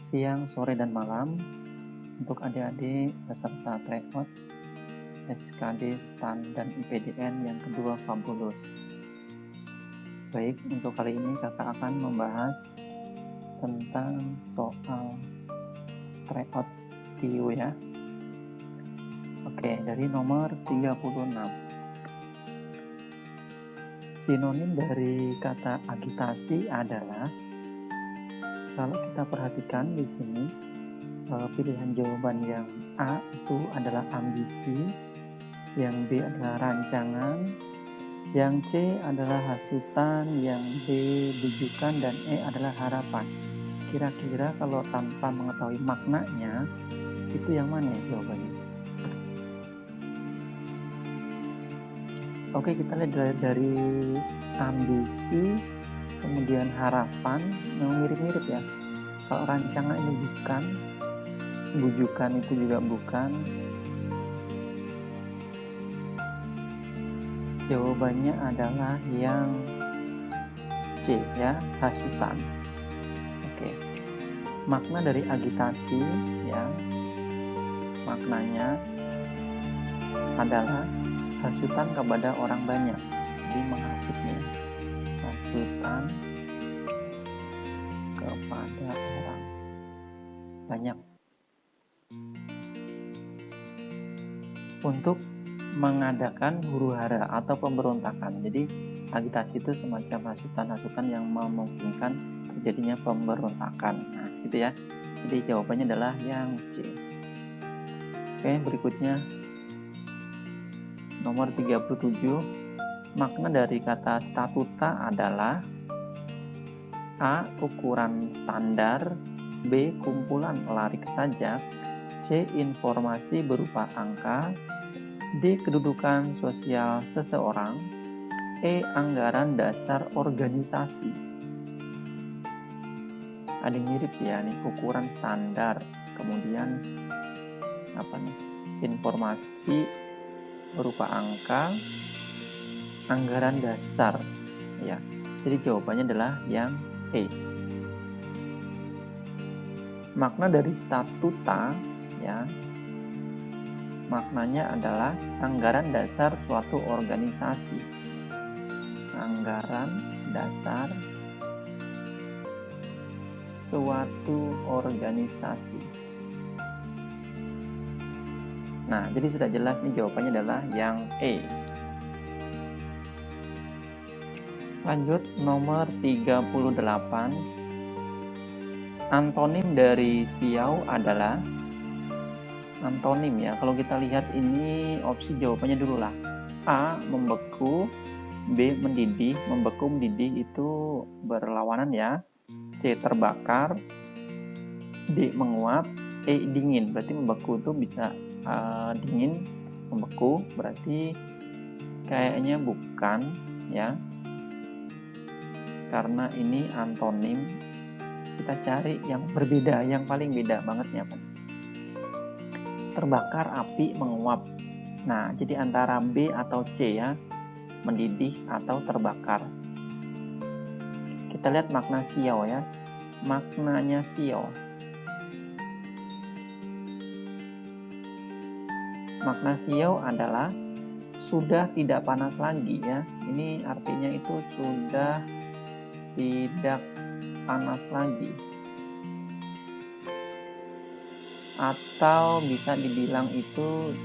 siang, sore, dan malam untuk adik-adik peserta tryout SKD STAN dan IPDN yang kedua Fabulous. Baik, untuk kali ini kakak akan membahas tentang soal tryout TIU ya. Oke, dari nomor 36. Sinonim dari kata agitasi adalah, kalau kita perhatikan di sini, pilihan jawaban yang A itu adalah ambisi, yang B adalah rancangan, yang C adalah hasutan, yang D bujukan, dan E adalah harapan. Kira-kira kalau tanpa mengetahui maknanya, itu yang mana ya jawabannya? Oke, kita lihat dari ambisi, kemudian harapan, memang mirip-mirip ya. Kalau rancangan ini bukan, bujukan itu juga bukan. Jawabannya adalah yang C ya, hasutan. Oke. Makna dari agitasi ya, maknanya adalah hasutan kepada orang banyak. Jadi menghasutnya. Hasutan kepada orang banyak untuk mengadakan huru-hara atau pemberontakan. Jadi agitasi itu semacam hasutan-hasutan yang memungkinkan terjadinya pemberontakan. Nah, gitu ya. Jadi jawabannya adalah yang C. Oke, berikutnya nomor 37. Makna dari kata statuta adalah A. Ukuran standar, B. Kumpulan larik sajak, C. Informasi berupa angka, D. Kedudukan sosial seseorang, E. Anggaran dasar organisasi. Ada yang mirip sih ya nih, ukuran standar, kemudian apa nih? Informasi berupa angka, anggaran dasar ya. Jadi jawabannya adalah yang E. Makna dari statuta ya, maknanya adalah anggaran dasar suatu organisasi. Anggaran dasar suatu organisasi. Nah, jadi sudah jelas nih jawabannya adalah yang E. Lanjut nomor 38. Antonim dari siau adalah, antonim ya, kalau kita lihat ini opsi jawabannya dulu lah. A. Membeku, B. Mendidih. Membeku, mendidih itu berlawanan ya. C. Terbakar, D. Menguap, E. Dingin. Berarti membeku itu bisa dingin, membeku, berarti kayaknya bukan ya, karena ini antonim. Kita cari yang berbeda, yang paling beda bangetnya apa? Terbakar, api, menguap. Nah, jadi antara B atau C ya, mendidih atau terbakar. Kita lihat makna siau ya. Maknanya siau. Makna siau adalah sudah tidak panas lagi ya. Ini artinya itu sudah tidak panas lagi. Atau bisa dibilang itu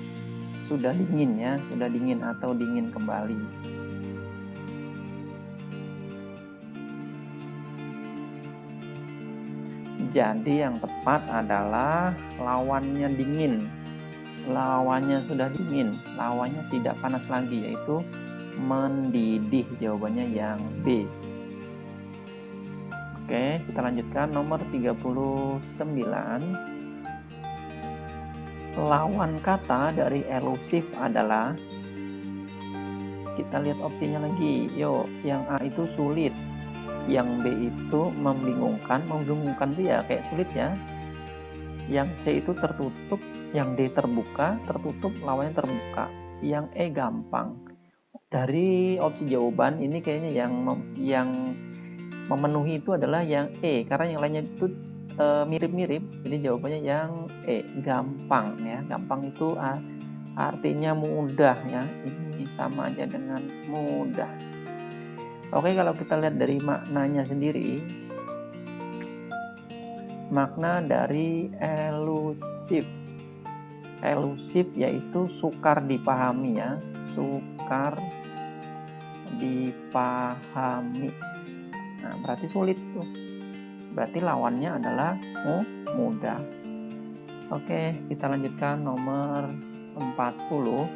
sudah dingin ya, sudah dingin atau dingin kembali. Jadi yang tepat adalah lawannya dingin. Lawannya sudah dingin, lawannya tidak panas lagi, yaitu mendidih. Jawabannya yang B. Oke, kita lanjutkan nomor 39. Lawan kata dari elusif adalah, kita lihat opsinya lagi. Yo, yang A itu sulit, yang B itu membingungkan. Membingungkan itu ya kayak sulit ya. Yang C itu tertutup, yang D terbuka. Tertutup lawannya terbuka. Yang E gampang. Dari opsi jawaban ini kayaknya yang memenuhi itu adalah yang E, karena yang lainnya itu mirip-mirip, jadi jawabannya yang E, gampang ya. Gampang itu artinya mudah ya, ini sama aja dengan mudah. Oke, kalau kita lihat dari maknanya sendiri, makna dari elusif. Elusif yaitu sukar dipahami ya, sukar dipahami. Nah, berarti sulit tuh. Berarti lawannya adalah mudah. Oke, kita lanjutkan nomor 40.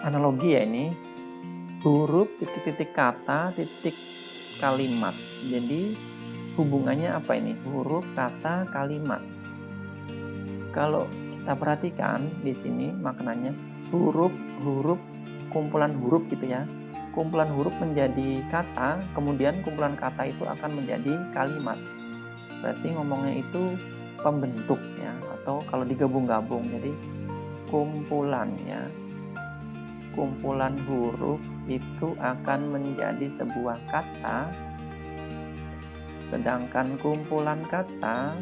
Analogi ya ini. Huruf titik-titik kata titik kalimat. Jadi hubungannya apa ini? Huruf, kata, kalimat. Kalau kita perhatikan di sini maknanya huruf, kumpulan huruf gitu ya. Kumpulan huruf menjadi kata, kemudian kumpulan kata itu akan menjadi kalimat. Berarti ngomongnya itu pembentuk ya, atau kalau digabung-gabung jadi kumpulan ya. Kumpulan huruf itu akan menjadi sebuah kata, sedangkan kumpulan kata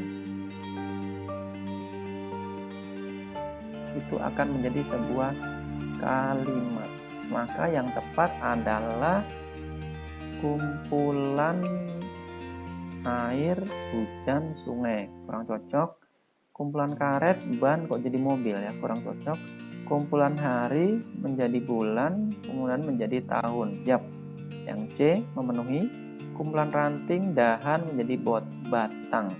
itu akan menjadi sebuah kalimat. Maka yang tepat adalah kumpulan air, hujan, sungai. Kurang cocok. Kumpulan karet, ban kok jadi mobil ya, kurang cocok. Kumpulan hari menjadi bulan, kemudian menjadi tahun. Yap. Yang C memenuhi. Kumpulan ranting, dahan menjadi batang.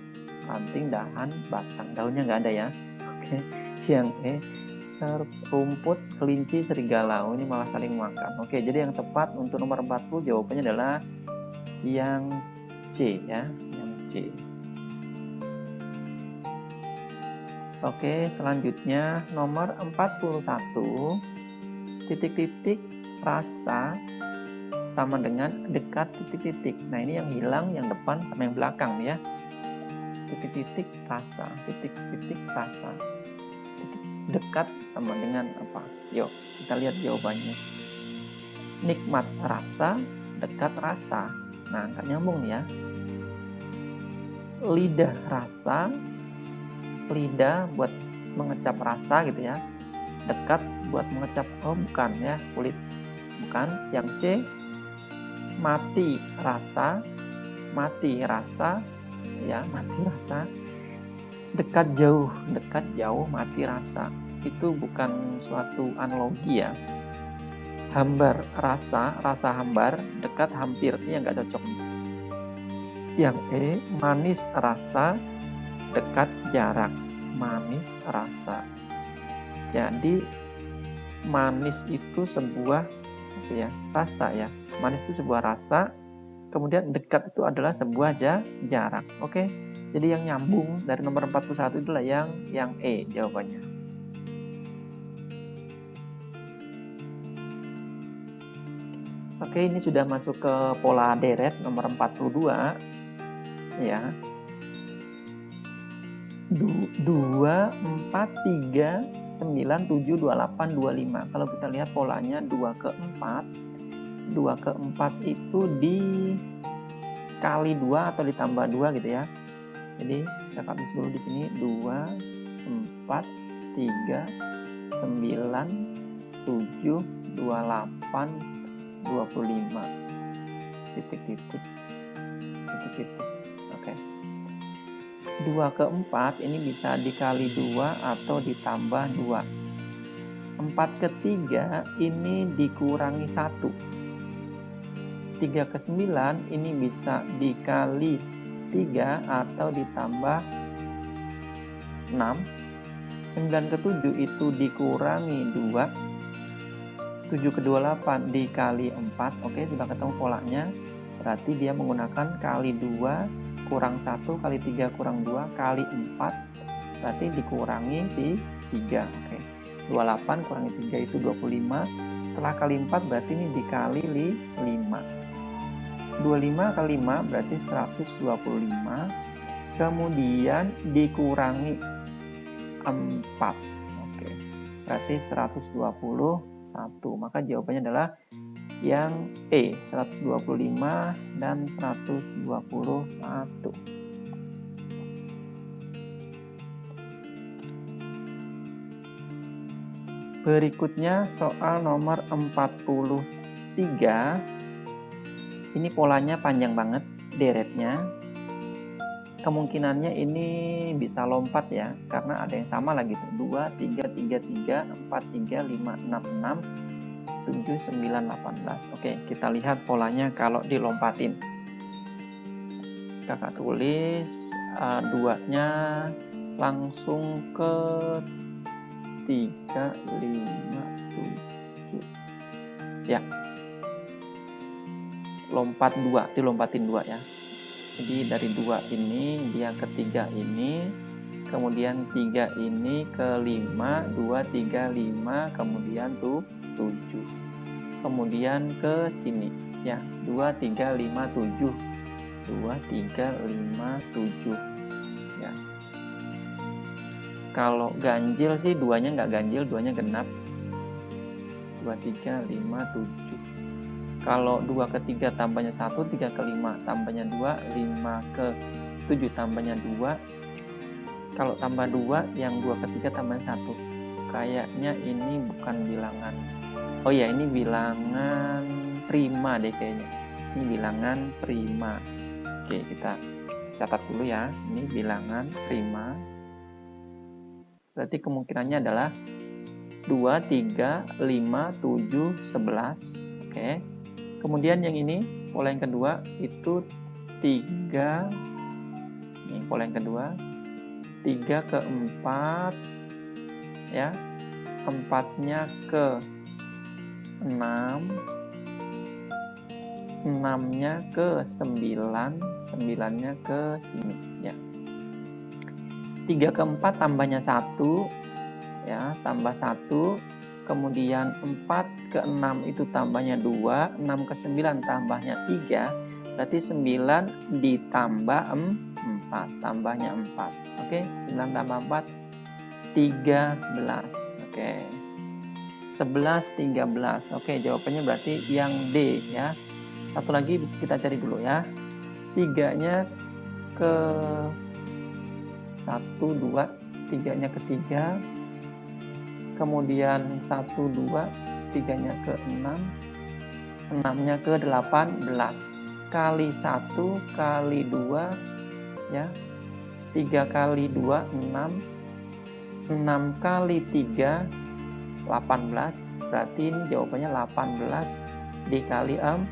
Ranting, dahan, batang. Daunnya nggak ada ya. Oke. Yang E, rumput, kelinci, serigala. Ini malah saling makan. Oke, jadi yang tepat untuk nomor 40 jawabannya adalah yang C ya, yang C. Oke, selanjutnya nomor 41. Titik-titik rasa sama dengan dekat titik-titik. Nah, ini yang hilang yang depan sama yang belakang ya. Titik-titik rasa, titik-titik rasa. Dekat sama dengan apa? Yuk, kita lihat jawabannya. Nikmat rasa, dekat rasa. Nah, nggak nyambung ya. Lidah rasa, lidah buat mengecap rasa gitu ya. Dekat buat mengecap, oh bukan ya, kulit. Bukan. Yang C, mati rasa ya, mati rasa. Dekat jauh, mati rasa. Itu bukan suatu analogi ya. Hambar rasa hambar, dekat hampir. Ini yang nggak cocok. Yang E, manis rasa, dekat jarak. Manis rasa. Jadi manis itu sebuah apa ya, rasa ya. Manis itu sebuah rasa. Kemudian dekat itu adalah sebuah jarak. Oke. Jadi yang nyambung dari nomor 41 itulah yang E jawabannya. Oke, ini sudah masuk ke pola deret nomor 42 ya. 2, 4, 3, 9, 7, 28, 25. Kalau kita lihat polanya 2 ke 4. 2 ke 4 itu dikali 2 atau ditambah 2 gitu ya. Jadi kita tulis dulu di sini 2, 4, 3, 9, 7, 28, 25. Titik-titik. Oke. 2 ke 4 ini bisa dikali 2 atau ditambah 2. 4 ke 3 ini dikurangi 1. 3 ke 9 ini bisa dikali 3 atau ditambah 6. 9 ke 7 itu dikurangi 2. 7 ke 28 dikali 4. Oke, sudah ketemu polanya. Berarti dia menggunakan kali 2 kurang 1 kali 3 kurang 2 kali 4. Berarti dikurangi di 3. Oke. 28 kurangi 3 itu 25. Setelah kali 4 berarti ini dikali 5. 25 kali 5 berarti 125. Kemudian dikurangi 4. Oke. Berarti 121. Maka jawabannya adalah yang E 125 dan 121. Berikutnya soal nomor 43. Ini polanya panjang banget, deretnya. Kemungkinannya ini bisa lompat ya, karena ada yang sama lagi tuh. 2, 3, 3, 3, 4, 3, 5, 6, 6, 7, 9, 18. Oke, kita lihat polanya kalau dilompatin. Kakak tulis 2-nya langsung ke 3, 5, 7. Ya. Lompat 2, dilompatin 2 ya. Jadi dari 2 ini dia ke 3 ini, kemudian 3 ini ke 5, 2, 3, 5, kemudian tuh 7. Kemudian ke sini ya, 2, 3, 5, 7. 2, 3, 5, 7 ya. Kalau ganjil sih 2-nya nggak ganjil, 2-nya genap. 2, 3, 5, 7. Kalau 2 ke 3 tambahnya 1, 3 ke 5 tambahnya 2, 5 ke 7 tambahnya 2. Kalau tambah 2, yang 2 ke 3 tambahnya 1. Kayaknya ini bukan bilangan. Oh ya, ini bilangan prima deh kayaknya. Ini bilangan prima. Oke, kita catat dulu ya. Ini bilangan prima. Berarti kemungkinannya adalah 2, 3, 5, 7, 11. Oke. Kemudian yang ini, pola yang kedua itu 3. Ini pola yang kedua. 3 ke 4 ya. 4-nya ke 6. 6-nya ke 9. 9-nya ke sini ya. 3 ke 4 tambahnya 1 ya, tambah 1. Kemudian 4 ke 6 itu tambahnya 2, 6 ke 9 tambahnya 3, berarti 9 ditambah 4, tambahnya 4. Oke, 9 tambah 4, 13. Oke, 11, 13. Oke, jawabannya berarti yang D ya. Satu lagi kita cari dulu ya. 3-nya ke 1, 2, 3-nya ke 3, kemudian 1, 2, 3-nya ke 6, 6-nya ke 18, kali 1 kali 2 ya, 3 kali 2, 6, 6 kali 3, 18, berarti ini jawabannya 18 dikali 4,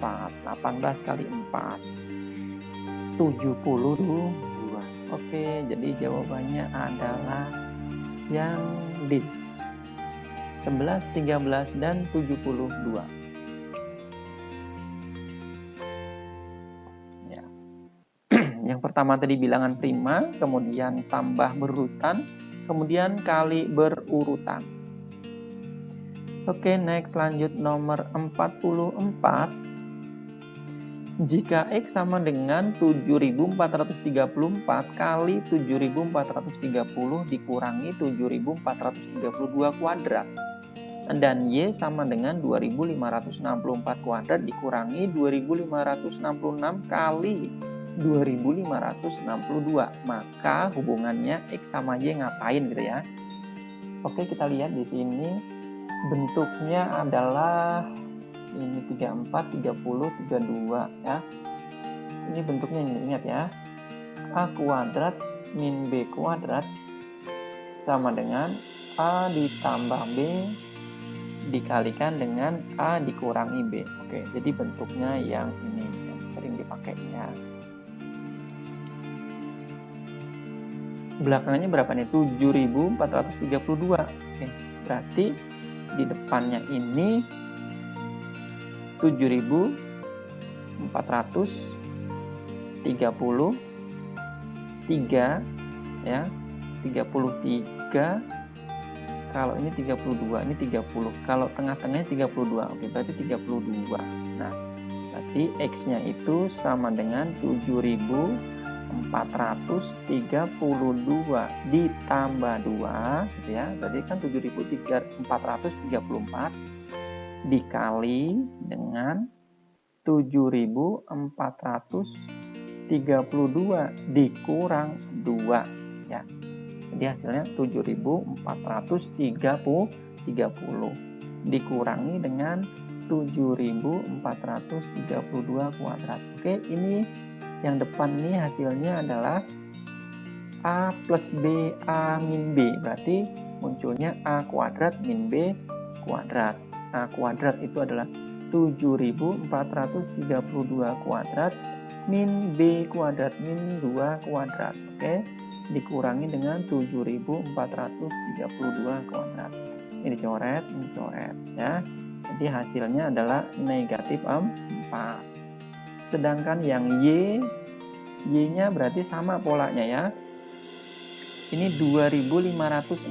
18 kali 4, 72. Oke, jadi jawabannya adalah yang D, 11, 13, dan 72 ya. Yang pertama tadi bilangan prima, kemudian tambah berurutan, kemudian kali berurutan. Oke, next, lanjut nomor 44. Jika X sama dengan 7434 kali 7430 dikurangi 7432 kuadrat, dan Y sama dengan 2564 kuadrat dikurangi 2566 kali 2562, maka hubungannya X sama Y ngapain gitu ya. Oke, kita lihat di sini bentuknya adalah ini 34, 30, 32 ya. Ini bentuknya, ini ingat ya. A kuadrat min B kuadrat sama dengan A ditambah B dikalikan dengan A dikurangi B. Oke, jadi bentuknya yang ini yang sering dipakai ya. Belakangnya berapa nih? 7432. Oke, berarti di depannya ini 7433 ya, 33. Kalau ini 32, ini 30. Kalau tengah-tengahnya 32. Oke, berarti 32. Nah, berarti X-nya itu sama dengan 7432 ditambah 2 gitu ya. Berarti kan 7434 dikali dengan 7.432 dikurang 2 ya. Jadi hasilnya 7.430 dikurangi dengan 7.432 kuadrat. Oke, ini yang depan ini hasilnya adalah A plus B, A min B. Berarti munculnya A kuadrat min B kuadrat. A kuadrat itu adalah 7.432 kuadrat min B kuadrat min 2 kuadrat. Oke, dikurangi dengan 7.432 kuadrat. Ini dicoret ya. Jadi hasilnya adalah negatif 4. Sedangkan yang Y-nya berarti sama polanya ya. Ini 2.564.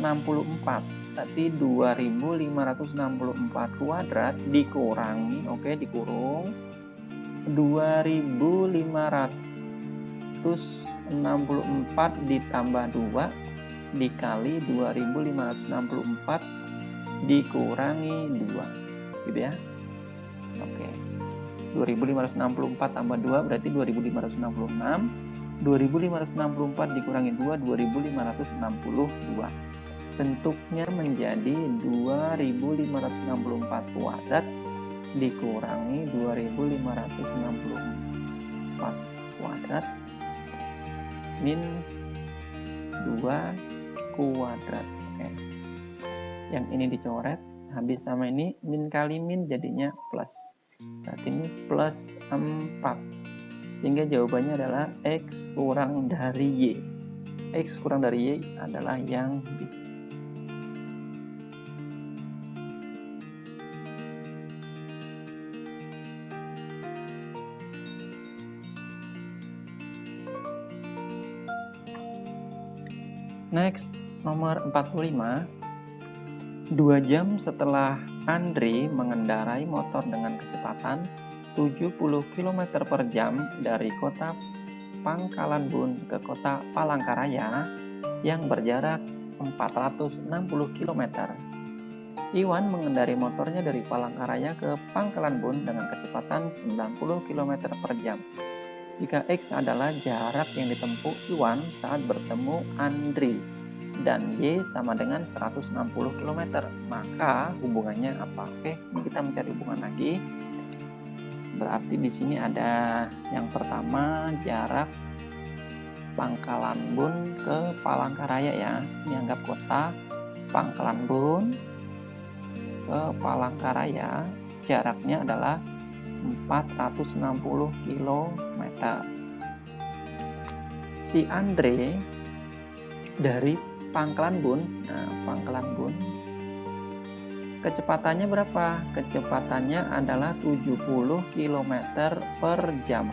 Berarti 2.564 kuadrat dikurangi, dikurung 2.564 ditambah 2 dikali 2.564 dikurangi 2, gitu ya. Oke. 2.564 tambah 2 berarti 2.566. 2.564 dikurangi 2, 2.562. Bentuknya menjadi 2.564 kuadrat dikurangi 2.564 kuadrat min 2 kuadrat. Oke. Yang ini dicoret, habis sama ini min kali min jadinya plus. Berarti ini plus 4. Sehingga jawabannya adalah X kurang dari Y. X kurang dari Y adalah yang B. Next, nomor 45. 2 jam setelah Andre mengendarai motor dengan kecepatan 70 km per jam dari kota Pangkalan Bun ke kota Palangkaraya yang berjarak 460 km. Iwan mengendarai motornya dari Palangkaraya ke Pangkalan Bun dengan kecepatan 90 km per jam. Jika X adalah jarak yang ditempuh Iwan saat bertemu Andre dan Y sama dengan 160 km, maka hubungannya apa? Oke, ini kita mencari hubungan lagi. Berarti di sini ada yang pertama jarak Pangkalan Bun ke Palangkaraya ya. Ini anggap kota Pangkalan Bun ke Palangkaraya jaraknya adalah 460 km. Si Andre dari Pangkalan Bun, Pangkalan Bun kecepatannya berapa? Kecepatannya adalah 70 km per jam.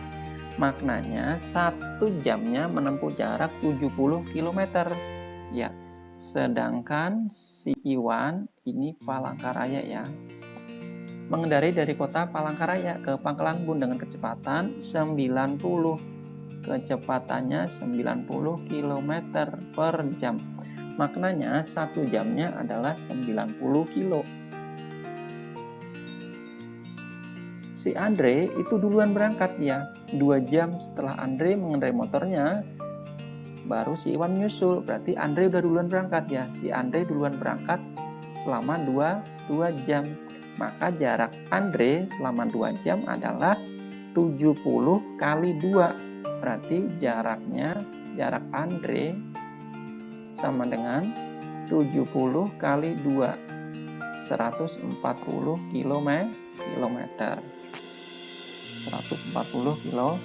Maknanya 1 jamnya menempuh jarak 70 km. Ya. Sedangkan si Iwan ini Palangkaraya ya. Mengendarai dari kota Palangkaraya ke Pangkalan Bun dengan kecepatan 90. Kecepatannya 90 km per jam. Maknanya 1 jamnya adalah 90 kilo. Si Andre itu duluan berangkat ya. 2 jam setelah Andre mengendarai motornya, baru si Iwan nyusul. Berarti Andre udah duluan berangkat ya. Si Andre duluan berangkat selama 2 jam. Maka jarak Andre selama 2 jam adalah 70 kali 2. Berarti jarak Andre sama dengan 70 kali 2. 140 km. 140 km.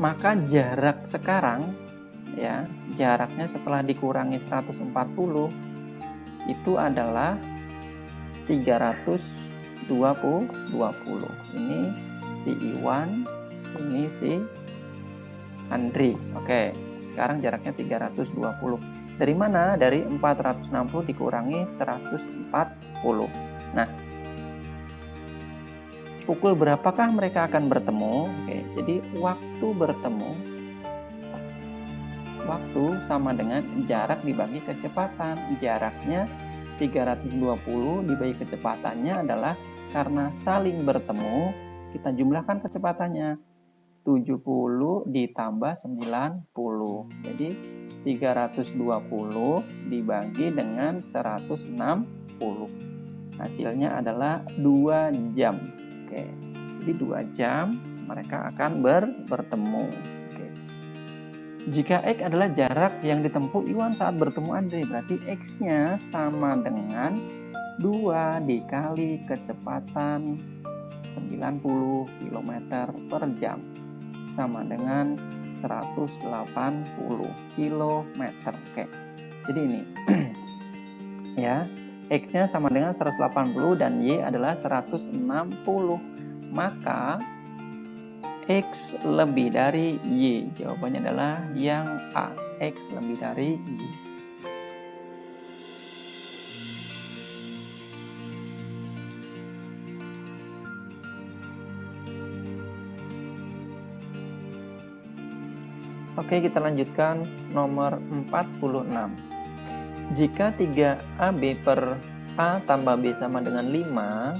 Maka jarak sekarang ya, jaraknya setelah dikurangi 140 itu adalah 320. Ini si Iwan, ini si Andre. Oke, sekarang jaraknya 320. Dari mana? Dari 460 dikurangi 140. Nah, pukul berapakah mereka akan bertemu? Oke, jadi waktu bertemu waktu sama dengan jarak dibagi kecepatan. Jaraknya 320 dibagi kecepatannya adalah karena saling bertemu, kita jumlahkan kecepatannya. 70 ditambah 90. Jadi 320 dibagi dengan 160. Hasilnya adalah 2 jam. Oke. Jadi 2 jam mereka akan bertemu. Oke. Jika X adalah jarak yang ditempuh Iwan saat bertemu Andre, berarti X-nya sama dengan 2 dikali kecepatan 90 km per jam. Sama dengan 180 km. Oke. Jadi ini ya, X-nya sama dengan 180 dan Y adalah 160. Maka X lebih dari Y. Jawabannya adalah yang A. X lebih dari Y. Oke, kita lanjutkan nomor 46. Jika 3AB per A tambah B sama dengan 5,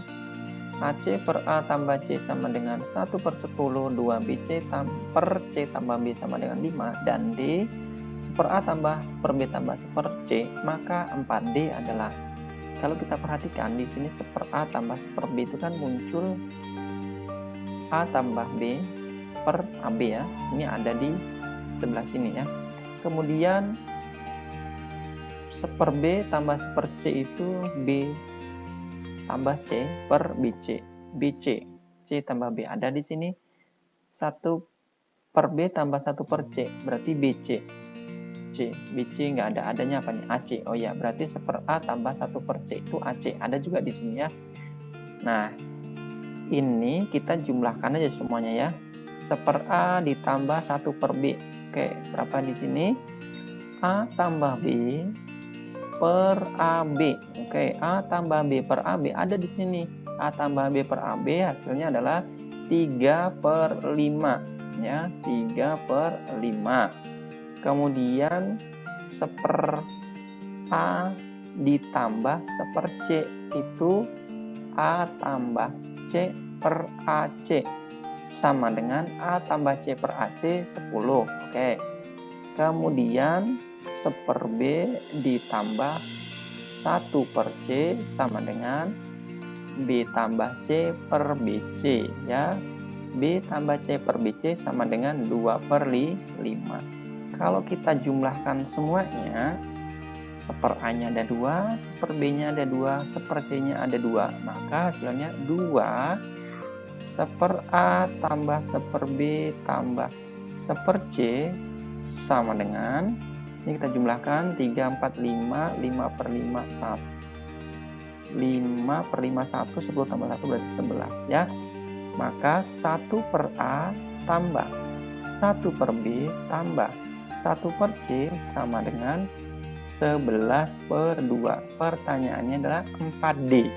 AC per A tambah C sama dengan 1/10, 2BC per C tambah B sama dengan 5, dan D seper A tambah seper B tambah seper C, maka 4D adalah. Kalau kita perhatikan di sini seper A tambah seper B itu kan muncul A tambah B per AB ya. Ini ada di sebelah sini ya. Kemudian seper B tambah seper C itu B tambah C per BC. BC, C tambah B ada di sini. 1 per B tambah 1 per C, berarti BC. C, BC nggak ada, adanya apa nih? AC. Oh ya, berarti seper A tambah 1 per C itu AC. Ada juga di sini ya. Nah, ini kita jumlahkan aja semuanya ya. Seper A ditambah 1 per B. Oke, berapa di sini? A tambah B per AB. Oke, A tambah B per AB ada di sini nih. A tambah B per AB hasilnya adalah 3/5 ya, 3/5. Kemudian seper A ditambah seper C itu A tambah C per AC sama dengan A tambah C per AC 10. Oke. Kemudian seper B ditambah 1 per C sama dengan B tambah C per BC ya. B tambah C per BC sama dengan 2/5. Kalau kita jumlahkan semuanya, seper A-nya ada 2, seper B-nya ada 2, seper C-nya ada 2. Maka hasilnya 2 seper A tambah seper B tambah seper C sama dengan, ini kita jumlahkan 3, 4, 5, 5/5, 1. 5/5, 1, 10 tambah 1 berarti 11 ya. Maka 1 per A tambah 1 per B tambah 1 per C sama dengan 11/2. Pertanyaannya adalah 4D.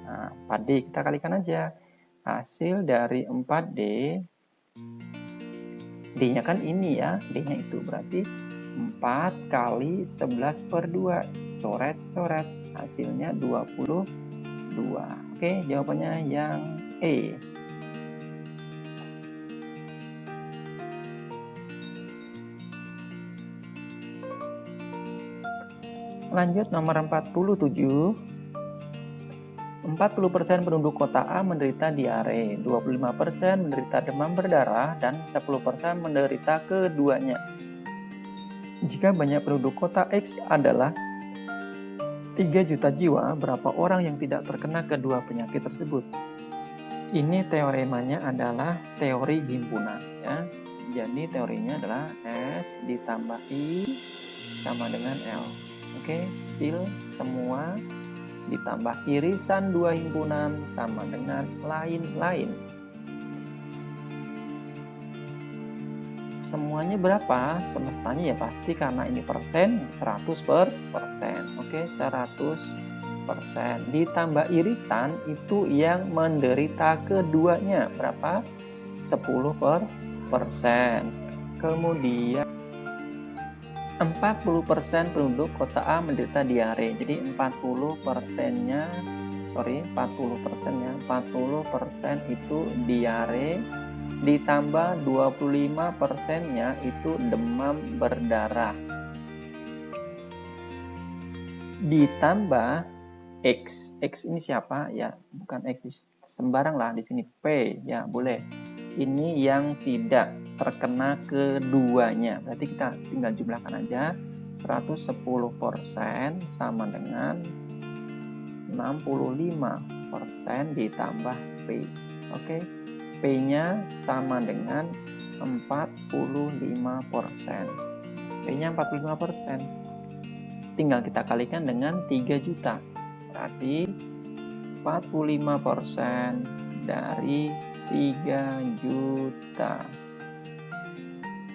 Nah, 4D kita kalikan aja. Hasil dari 4D, D-nya kan ini ya, D-nya itu berarti 4 kali 11/2. Coret-coret, hasilnya 22. Oke, jawabannya yang E. Lanjut nomor 47. 40% penduduk kota A menderita diare, 25% menderita demam berdarah, dan 10% menderita keduanya. Jika banyak penduduk kota X adalah 3 juta jiwa, berapa orang yang tidak terkena kedua penyakit tersebut? Ini teoremanya adalah teori himpunan ya. Jadi teorinya adalah S ditambah I sama dengan L. Oke, sil semua ditambah irisan 2 himpunan sama dengan lain-lain. Semuanya berapa? Semestanya ya pasti karena ini persen, 100%. Oke, 100%. Ditambah irisan itu yang menderita keduanya. Berapa? 10%. Kemudian 40% penduduk kota A menderita diare. Jadi 40%-nya itu diare, ditambah 25%-nya itu demam berdarah. Ditambah X ini siapa? Ya, bukan X sembarang lah di sini, P ya, boleh. Ini yang tidak terkena keduanya. Berarti kita tinggal jumlahkan aja. 110% sama dengan 65% ditambah P. Oke. P-nya sama dengan 45%. P-nya 45%. Tinggal kita kalikan dengan 3 juta. Berarti 45% dari 3 juta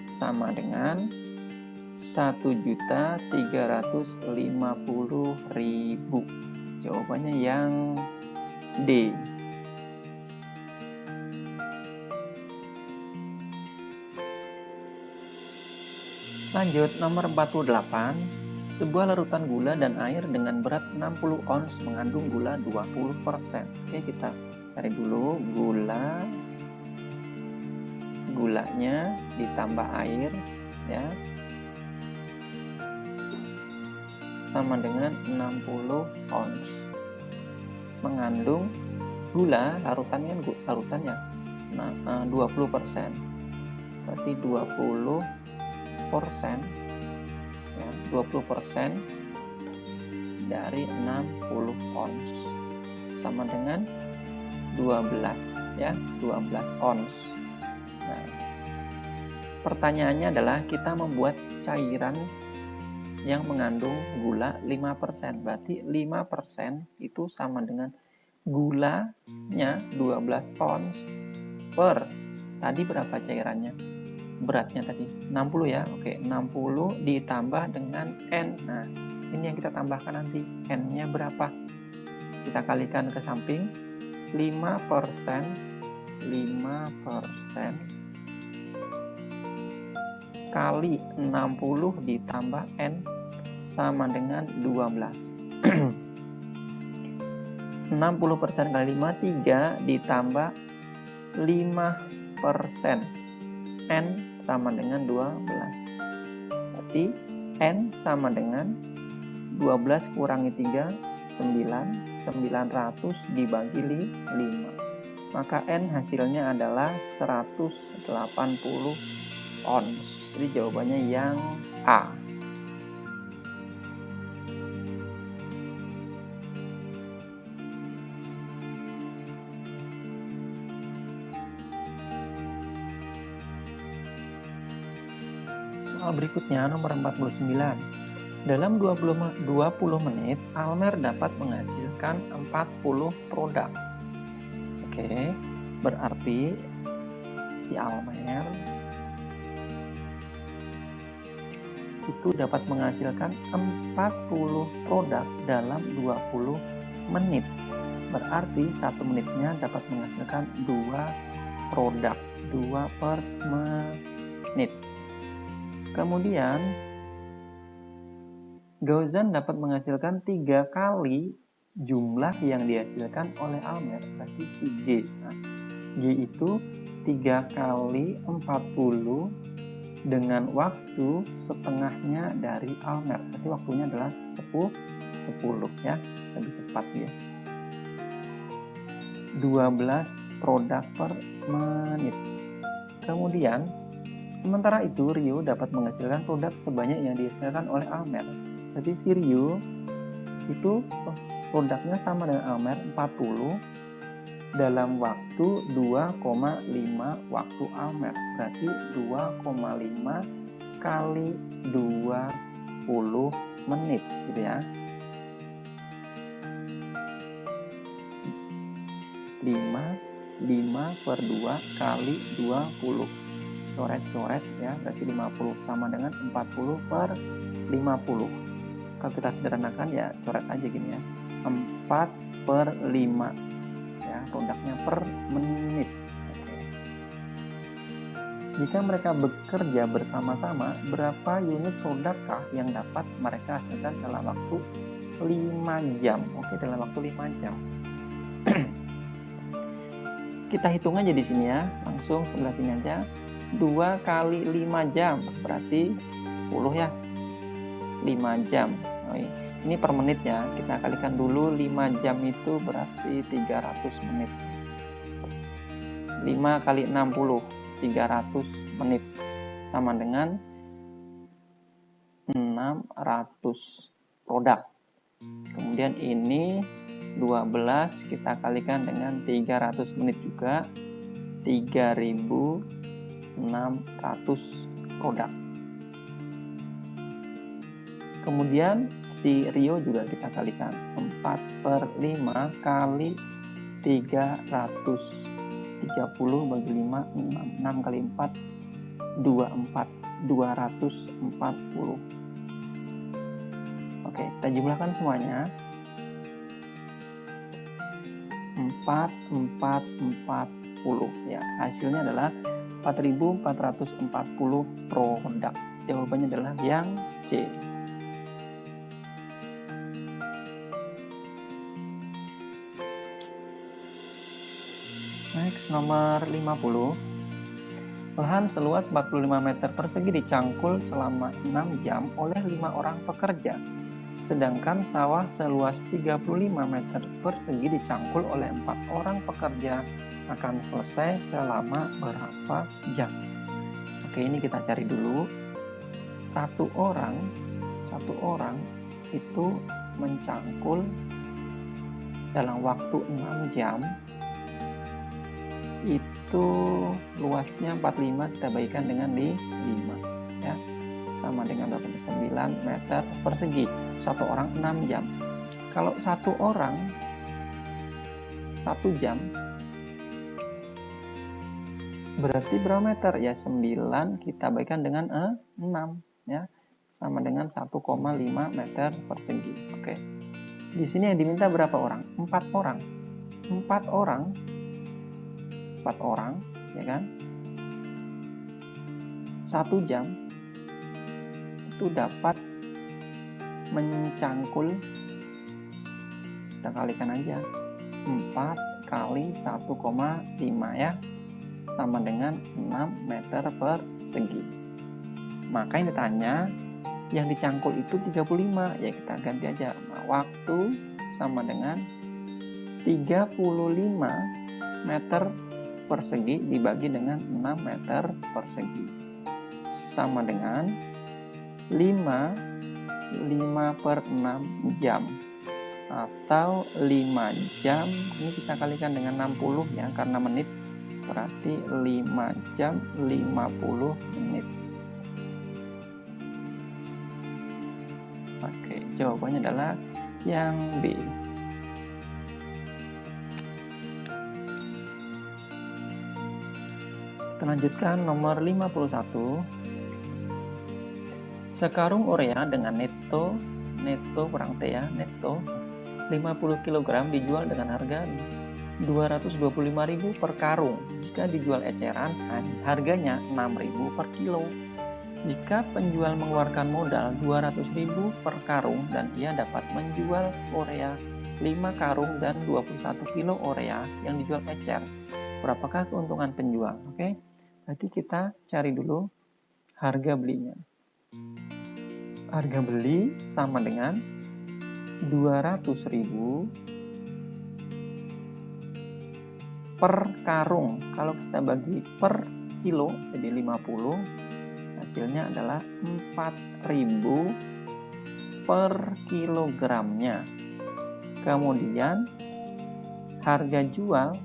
sama dengan 1.350.000. Jawabannya yang D. Lanjut, nomor 48. Sebuah larutan gula dan air dengan berat 60 ons mengandung gula 20%. Oke, kita cari dulu gulanya ditambah air ya, sama dengan 60 ons. Mengandung gula, larutannya 20%. Berarti 20% ya, 20% dari 60 ons sama dengan 12 ya, 12 ons. Nah, pertanyaannya adalah kita membuat cairan yang mengandung gula 5%. Berarti 5% itu sama dengan gulanya 12 ons per, tadi berapa cairannya? Beratnya tadi 60 ya. Oke, 60 ditambah dengan N. Nah, ini yang kita tambahkan nanti. N-nya berapa? Kita kalikan ke samping. 5% kali 60 ditambah N sama dengan 12. 60% kali 5, 3 ditambah 5%. N sama dengan 12. Berarti N sama dengan 12 kurangi 3, 900 dibagi 5. Maka N hasilnya adalah 180 ons. Jadi jawabannya yang A. Soal berikutnya nomor 49. Dalam 20 menit, Almer dapat menghasilkan 40 produk. Oke, berarti si Almer itu dapat menghasilkan 40 produk dalam 20 menit. Berarti 1 menitnya dapat menghasilkan 2 produk, 2 per menit. Kemudian Gauzan dapat menghasilkan 3 kali jumlah yang dihasilkan oleh Almer. Berarti si G. Nah, G itu 3 kali 40 dengan waktu setengahnya dari Almer. Berarti waktunya adalah 10 ya. Lebih cepat ya. 12 produk per menit. Kemudian sementara itu, Rio dapat menghasilkan produk sebanyak yang dihasilkan oleh Almer. Berarti si Rio itu produknya sama dengan Almer, 40 dalam waktu 2,5 waktu Almer. Berarti 2,5 kali 20 menit gitu ya. 5 per 2 kali 20. Coret-coret ya, berarti 50 sama dengan 40 per 50. Kalau kita sederhanakan ya coret aja gini ya, 4 per 5 ya, produknya per menit. Oke. Jika mereka bekerja bersama-sama, berapa unit produkkah yang dapat mereka hasilkan dalam waktu 5 jam? Oke, dalam waktu 5 jam. Kita hitung aja di sini ya, langsung sebelah sini aja. 2 kali 5 jam, berarti 10 ya. 5 jam. Oh, ini per menit ya, kita kalikan dulu. 5 jam itu berarti 300 menit. 5 kali 60, 300 menit. Sama dengan 600 produk. Kemudian ini 12 kita kalikan dengan 300 menit juga, 3.600 produk. Kemudian si Rio juga kita kalikan 4/5 kali 300, 30 bagi 5, 6 kali 4, 24, 240. Oke, kita jumlahkan semuanya. 440 ya, hasilnya adalah 4.440 produk. Jawabannya adalah yang C. Next, nomor 50. Lahan seluas 45 meter persegi dicangkul selama 6 jam oleh 5 orang pekerja. Sedangkan sawah seluas 35 meter persegi dicangkul oleh 4 orang pekerja akan selesai selama berapa jam? Oke, ini kita cari dulu. Satu orang itu mencangkul dalam waktu 6 jam. Itu luasnya 45 kita bagikan dengan 5 ya. Sama dengan 9 meter persegi. Satu orang 6 jam. Kalau satu orang 1 jam berarti berapa meter? Ya 9 kita bagikan dengan 6 ya. Sama dengan 1,5 meter persegi. Oke. Di sini yang diminta berapa orang? 4 orang. 4 orang ya kan? 1 jam itu dapat mencangkul, kita kalikan aja 4 kali 1,5 ya, sama dengan 6 meter persegi. Maka yang ditanya yang dicangkul itu 35 ya, kita ganti aja. Nah, waktu sama dengan 35 meter persegi dibagi dengan 6 meter persegi sama dengan 5/6 jam atau 5 jam. Ini kita kalikan dengan 60 ya, karena menit, berarti 5 jam 50 menit. Oke, jawabannya adalah yang B. Kita lanjutkan nomor 51. Sekarung urea dengan neto kurang T ya, neto 50 kg dijual dengan harga 225.000 per karung. Jika dijual eceran, harganya 6.000 per kilo. Jika penjual mengeluarkan modal 200.000 per karung dan ia dapat menjual urea 5 karung dan 21 kilo urea yang dijual ecer, berapakah keuntungan penjual? Oke, berarti kita cari dulu harga belinya. Harga beli sama dengan 200.000 per karung. Kalau kita bagi per kilo jadi 50, hasilnya adalah 4.000 per kilogramnya. Kemudian harga jualnya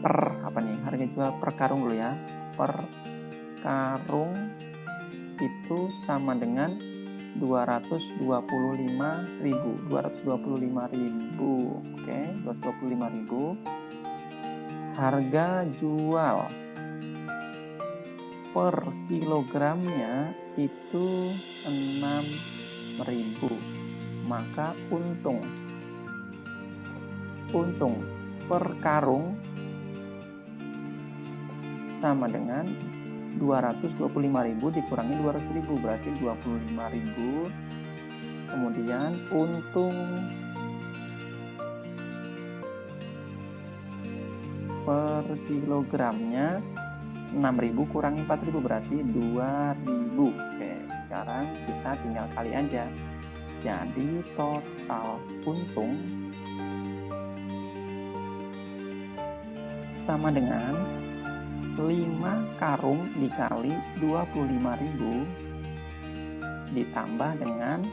per harga jual per karung dulu ya. Per karung itu sama dengan 225.000. Oke, 225.000. Harga jual per kilogramnya itu 6.000. Maka untung per karung sama dengan 225.000 dikurangi 200.000, berarti 25.000. Kemudian untung per kilogramnya 6.000 kurangi 4.000, berarti 2.000. Oke, sekarang kita tinggal kali aja. Jadi total untung sama dengan 5 karung dikali 25.000 ditambah dengan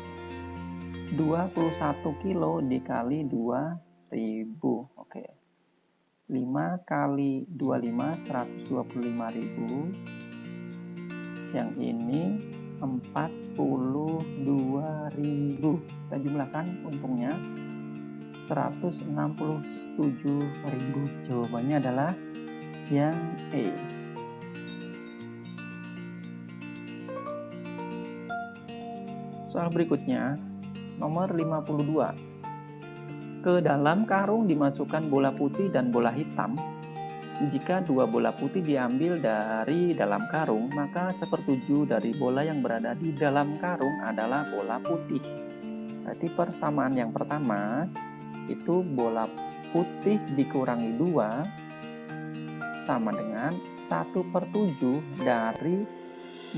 21 kilo dikali 2.000. Oke. 5 kali 25 125.000. Yang ini 42.000. Kita jumlahkan untungnya 167.000. Jawabannya adalah yang E. Soal berikutnya, nomor 52. Ke dalam karung dimasukkan bola putih dan bola hitam. Jika dua bola putih diambil dari dalam karung, maka 1/7 dari bola yang berada di dalam karung adalah bola putih. Berarti persamaan yang pertama, itu bola putih dikurangi 2 sama dengan 1/7 dari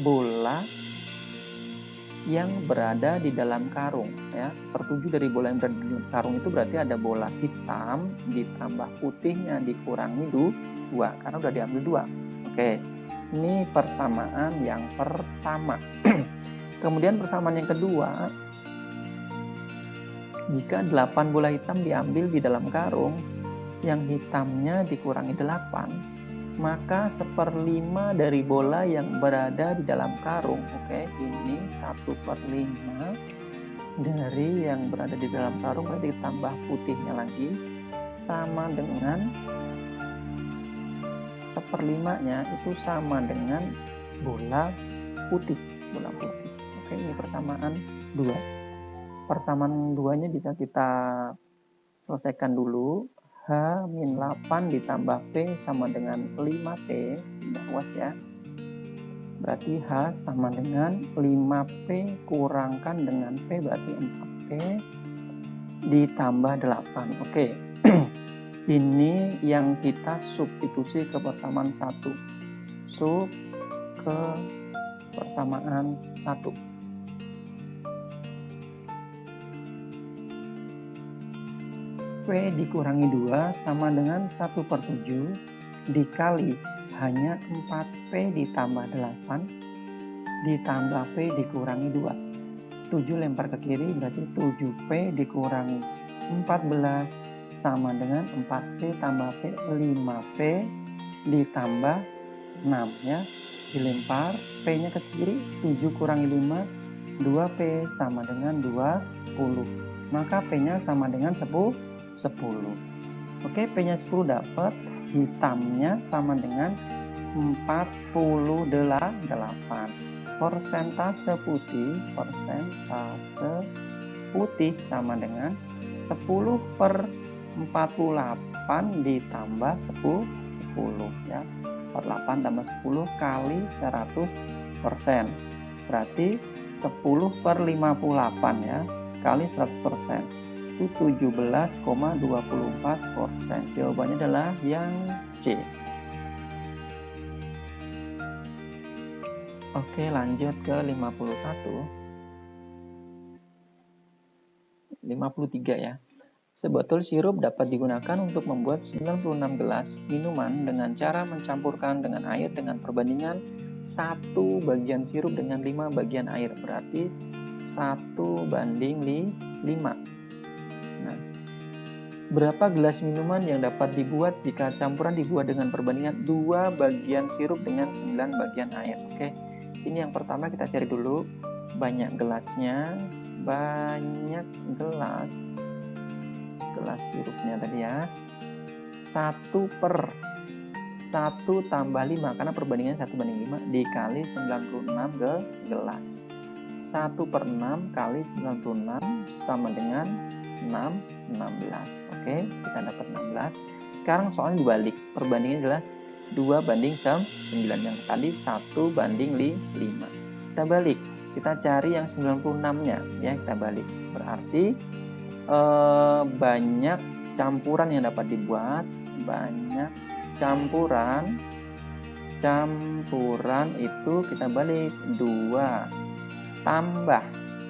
bola yang berada di dalam karung, ya. 1/7 dari bola yang berada di karung itu berarti ada bola hitam ditambah putihnya dikurangi 2 karena udah diambil 2. Oke, ini persamaan yang pertama. Kemudian persamaan yang kedua, jika 8 bola hitam diambil di dalam karung, yang hitamnya dikurangi 8, maka 1/5 dari bola yang berada di dalam karung. Oke, ini 1/5 dari yang berada di dalam karung, berarti ditambah putihnya lagi sama dengan 1/5-nya itu sama dengan bola putih. Oke, ini persamaan 2. Persamaan 2-nya bisa kita selesaikan dulu. H-8 ditambah P sama dengan 5P, awas ya. Berarti H sama dengan 5P kurangkan dengan P, berarti 4P ditambah 8. Oke. Ini yang kita substitusi ke persamaan 1. Sub ke persamaan 1. P dikurangi 2 sama dengan 1/7 dikali hanya 4P ditambah 8 ditambah P dikurangi 2. 7 lempar ke kiri berarti 7P dikurangi 14 sama dengan 4P tambah P, 5P ditambah 6 ya. Dilempar P-nya ke kiri, 7 kurangi 5, 2P sama dengan 20. Maka P-nya sama dengan 10. Oke, P-nya 10 dapat, hitamnya sama dengan 48. Persentase putih sama dengan 10/48 ditambah 10 ya. 48 tambah 10 kali 100%. Berarti 10/58 ya kali 100%. Itu 17,24%. Jawabannya adalah yang C. Oke, lanjut ke 53 ya. Sebotol sirup dapat digunakan untuk membuat 96 gelas minuman dengan cara mencampurkan dengan air dengan perbandingan 1 bagian sirup dengan 5 bagian air. Berarti 1:5. Nah, berapa gelas minuman yang dapat dibuat jika campuran dibuat dengan perbandingan 2 bagian sirup dengan 9 bagian air? Oke, ini yang pertama kita cari dulu banyak gelasnya. Banyak gelas sirupnya tadi ya. 1 tambah 5 karena perbandingannya 1:5 dikali 96 gelas. 1/6 kali 96 sama dengan 16. Oke, kita dapat 16. Sekarang soalnya dibalik, perbandingan gelas 2 banding 9. Yang tadi 1 banding 5. Kita balik. Kita cari yang 96-nya. Ya, kita balik. Berarti banyak campuran yang dapat dibuat. Banyak campuran itu kita balik 2 tambah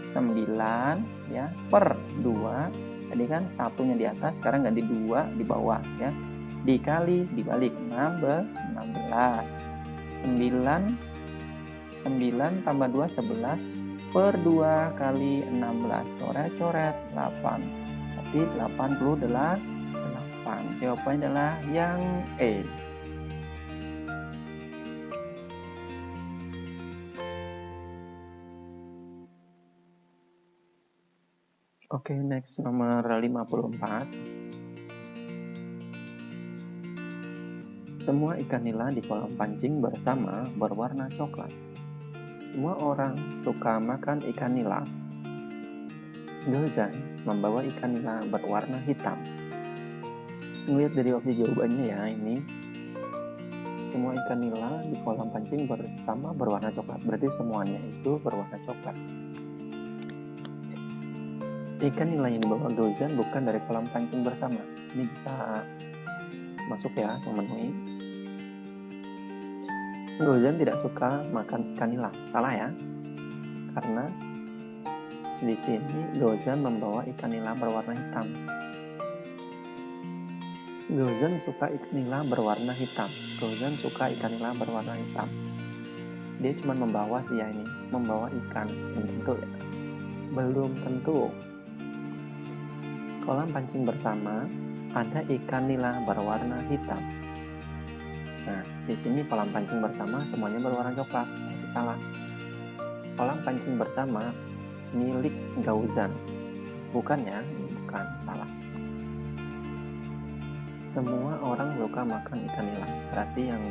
9 ya per 2. Tadi kan satunya di atas, sekarang ganti 2 di bawah ya. Dikali dibalik 16. 9 tambah 2 11 per 2 kali 16. Coret-coret 8. Berarti 88. Jawabannya adalah yang E. Oke, next nomor 54. Semua ikan nila di kolam pancing bersama berwarna coklat. Semua orang suka makan ikan nila. Gozan membawa ikan nila berwarna hitam. Lihat dari opsi jawabannya ya, ini semua ikan nila di kolam pancing bersama berwarna coklat. Berarti semuanya itu berwarna coklat. Ikan nila yang dibawa Gozan bukan dari kolam pancing bersama. Ini bisa masuk ya, memenuhi. Gozan tidak suka makan ikan nila. Salah ya, karena di sini Gozan membawa ikan nila berwarna hitam. Gozan suka ikan nila berwarna hitam. Gozan suka ikan nila berwarna hitam. Dia cuma membawa sih ya, ini membawa ikan. Belum tentu ya. Belum tentu. Kolam pancing bersama ada ikan nila berwarna hitam. Nah, di sini kolam pancing bersama semuanya berwarna coklat. Itu salah. Kolam pancing bersama milik Gozan. Bukan ya, bukan, salah. Semua orang suka makan ikan nila. Berarti yang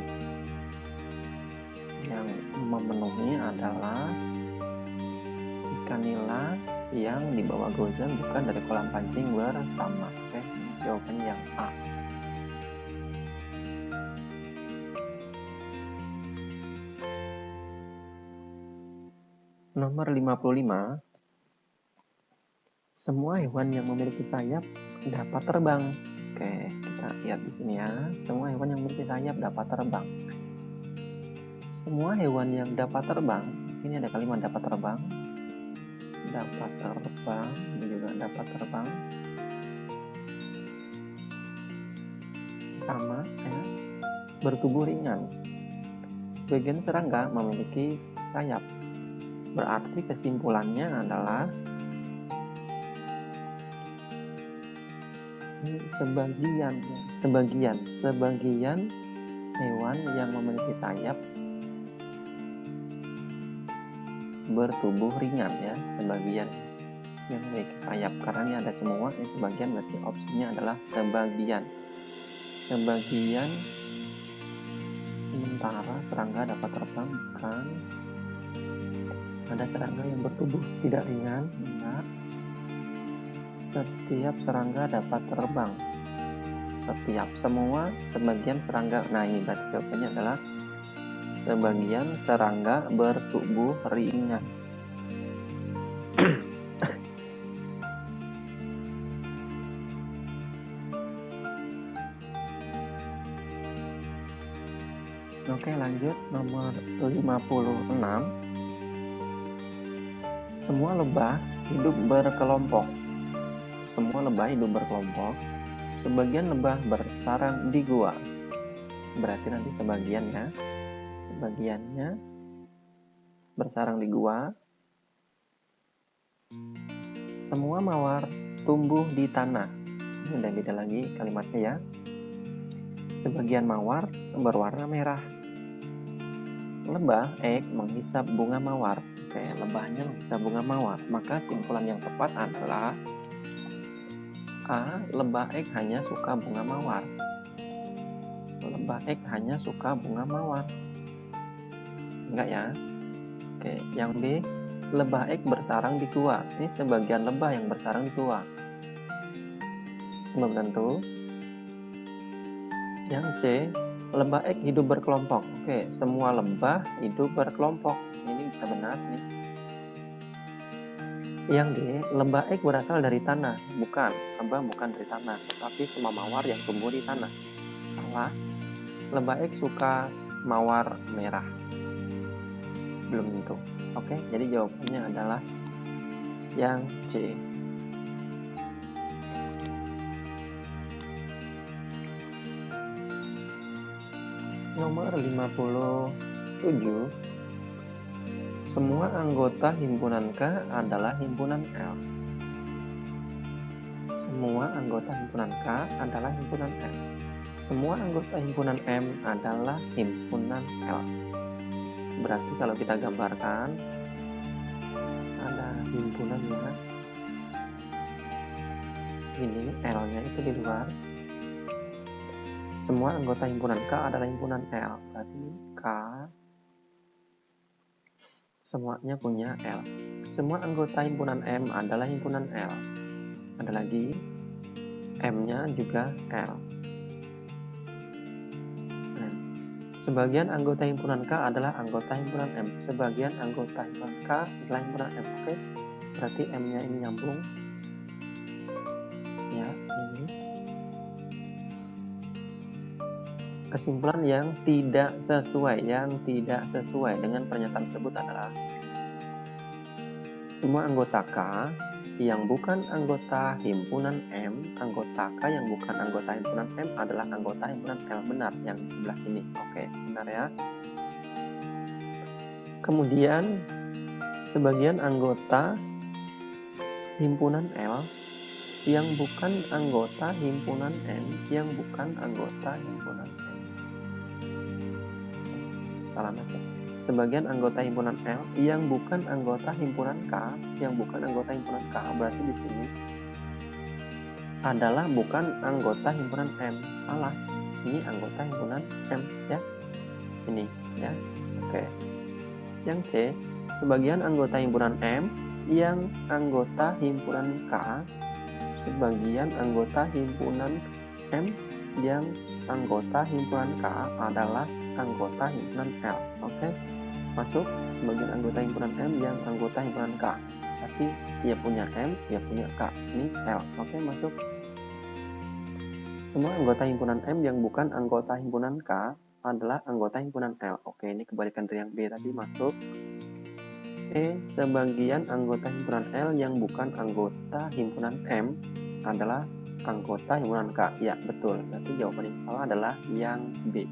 memenuhi adalah ikan nila yang dibawa Gozan bukan dari kolam pancing bersama. Oke, jawabannya yang A. Nomor 55. Semua hewan yang memiliki sayap dapat terbang. Oke, kita lihat di sini ya. Semua hewan yang memiliki sayap dapat terbang. Semua hewan yang dapat terbang. Ini ada kalimat dapat terbang. Dapat terbang, ini juga dapat terbang. Sama ya. Bertubuh ringan. Sebagian serangga memiliki sayap. Berarti kesimpulannya adalah ini sebagian hewan yang memiliki sayap bertubuh ringan ya, sebagian yang memiliki sayap, karena ini ada semua, ini sebagian, berarti opsinya adalah sebagian. Sementara serangga dapat terbang, bukan. Ada serangga yang bertubuh tidak ringan, enggak. Setiap serangga dapat terbang. Sebagian serangga. Nah, ini berarti jawabannya adalah sebagian serangga bertubuh ringan. Oke, lanjut nomor 56. Semua lebah hidup berkelompok. Sebagian lebah bersarang di gua. Berarti nanti sebagiannya bersarang di gua. Semua mawar tumbuh di tanah. Ini udah beda lagi kalimatnya ya. Sebagian mawar berwarna merah. Lebah menghisap bunga mawar. Oke, lebahnya menghisap bunga mawar. Maka simpulan yang tepat adalah A. Lebah hanya suka bunga mawar. Lebah hanya suka bunga mawar. Enggak ya? Oke, yang B. Lebah bersarang di gua. Ini sebagian lebah yang bersarang di gua. Belum tentu. Yang C. Lebah ek hidup berkelompok. Oke, semua lebah hidup berkelompok. Ini bisa benar nih. Yang D, lebah ek berasal dari tanah. Bukan, lebah bukan dari tanah, tetapi semua mawar yang tumbuh di tanah. Salah. Lebah ek suka mawar merah. Belum tentu. Oke, jadi jawabannya adalah yang C. Nomor 57. Semua anggota himpunan K adalah himpunan L. Semua anggota himpunan K adalah himpunan L. Semua anggota himpunan M adalah himpunan L. Berarti kalau kita gambarkan, ada himpunannya. Ini L-nya itu di luar. Semua anggota himpunan K adalah himpunan L. Berarti K semuanya punya L. Semua anggota himpunan M adalah himpunan L. Ada lagi, M-nya juga L. Sebagian anggota himpunan K adalah anggota himpunan M. Sebagian anggota himpunan K adalah himpunan M. Oke, berarti M-nya ini nyambung. Ya, ini. Kesimpulan yang tidak sesuai dengan pernyataan tersebut adalah semua anggota K yang bukan anggota himpunan M, anggota K yang bukan anggota himpunan M adalah anggota himpunan L. Benar, yang di sebelah sini. Oke, benar ya. Kemudian sebagian anggota himpunan L yang bukan anggota himpunan M, yang bukan anggota himpunan M. Salah baca. Sebagian anggota himpunan L yang bukan anggota himpunan K, yang bukan anggota himpunan K, berarti di sini adalah bukan anggota himpunan M. Salah. Ini anggota himpunan M ya. Ini ya. Oke. Yang C, sebagian anggota himpunan M yang anggota himpunan K, sebagian anggota himpunan M yang anggota himpunan K adalah anggota himpunan L. Oke, masuk. Sebagian anggota himpunan M yang anggota himpunan K, berarti dia punya M, dia punya K. Ini L. Oke, masuk. Semua anggota himpunan M yang bukan anggota himpunan K adalah anggota himpunan L. Oke, ini kebalikan dari yang B tadi. Masuk. E, sebagian anggota himpunan L yang bukan anggota himpunan M adalah anggota himpunan K. Ya, betul. Berarti jawaban yang salah adalah yang B.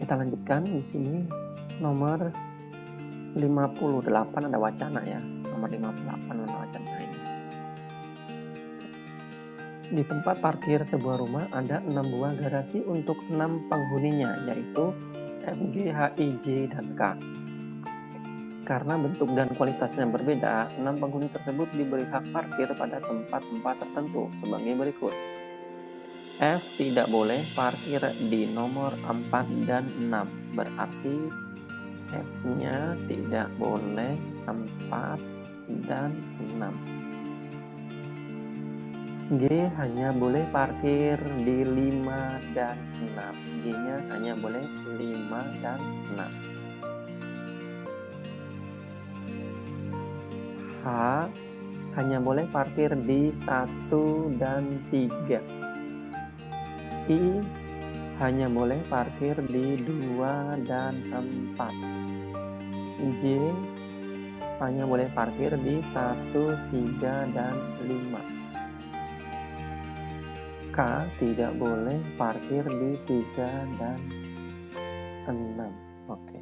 Kita lanjutkan di sini nomor 58 ada wacana ya. Nomor 58 ada wacana ini. Di tempat parkir sebuah rumah ada 6 buah garasi untuk 6 penghuninya, yaitu F, G, H, I, J, dan K. Karena bentuk dan kualitasnya berbeda, 6 penghuni tersebut diberi hak parkir pada tempat-tempat tertentu sebagai berikut. F tidak boleh parkir di nomor 4 dan 6. Berarti F-nya tidak boleh 4 dan 6. G hanya boleh parkir di 5 dan 6. G-nya hanya boleh 5 dan 6. H hanya boleh parkir di 1 dan 3. I hanya boleh parkir di 2 dan 4. J hanya boleh parkir di 1, 3, dan 5. K tidak boleh parkir di 3 dan 6. Oke.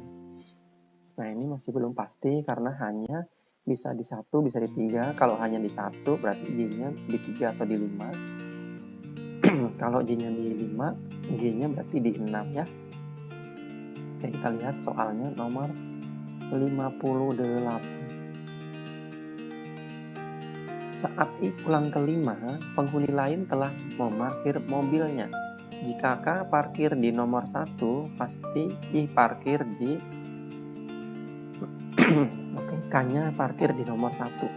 Nah, ini masih belum pasti karena hanya bisa di 1, bisa di 3. Kalau hanya di 1 berarti J-nya di 3 atau di 5. Kalau J-nya di 5, G-nya berarti di 6 ya. Oke, kita lihat soalnya nomor 58. Saat I pulang ke 5, penghuni lain telah memarkir mobilnya. Jika K parkir di nomor 1, pasti I parkir di Oke. K-nya parkir di nomor 1.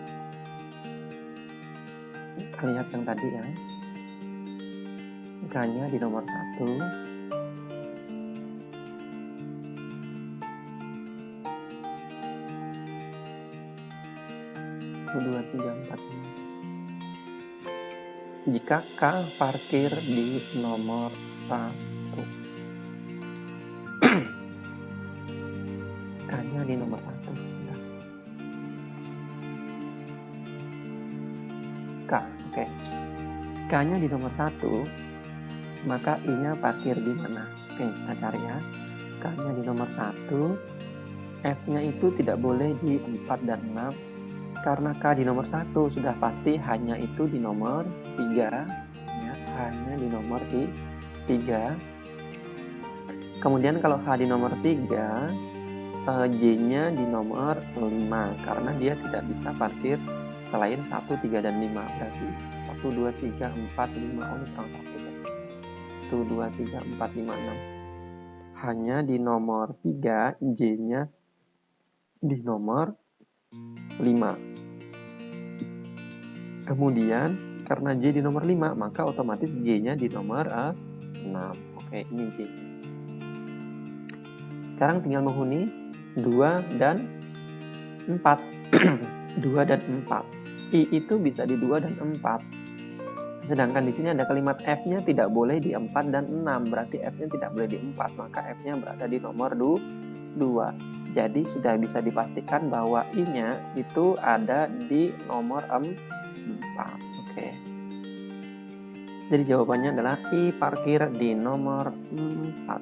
Kita lihat yang tadi ya. K-nya di nomor 1. Jika K parkir di nomor 1, K-nya di nomor 1. K, oke. K-nya di nomor 1, maka I-nya parkir di mana? Oke, kita cari ya. K-nya di nomor 1, F-nya itu tidak boleh di 4 dan 6. Karena K di nomor 1 sudah pasti hanya itu di nomor 3 ya, hanya di nomor 3. Kemudian kalau H di nomor 3, J-nya di nomor 5 karena dia tidak bisa parkir selain 1, 3, dan 5. Berarti 1, 2, 3, 4, 5. Oh, ini kurang 1 ya. 1, 2, 3, 4, 5, 6. Hanya di nomor 3, J-nya di nomor 5. Kemudian karena J di nomor 5, maka otomatis J-nya di nomor 6. Oke, ini J-nya. Sekarang tinggal menghuni 2 dan 4. 2 dan 4. I itu bisa di 2 dan 4. Sedangkan di sini ada kalimat F-nya tidak boleh di 4 dan 6. Berarti F-nya tidak boleh di 4, maka F-nya berada di nomor 2. Jadi sudah bisa dipastikan bahwa I-nya itu ada di nomor 4. Oke. Jadi jawabannya adalah I parkir di nomor 4.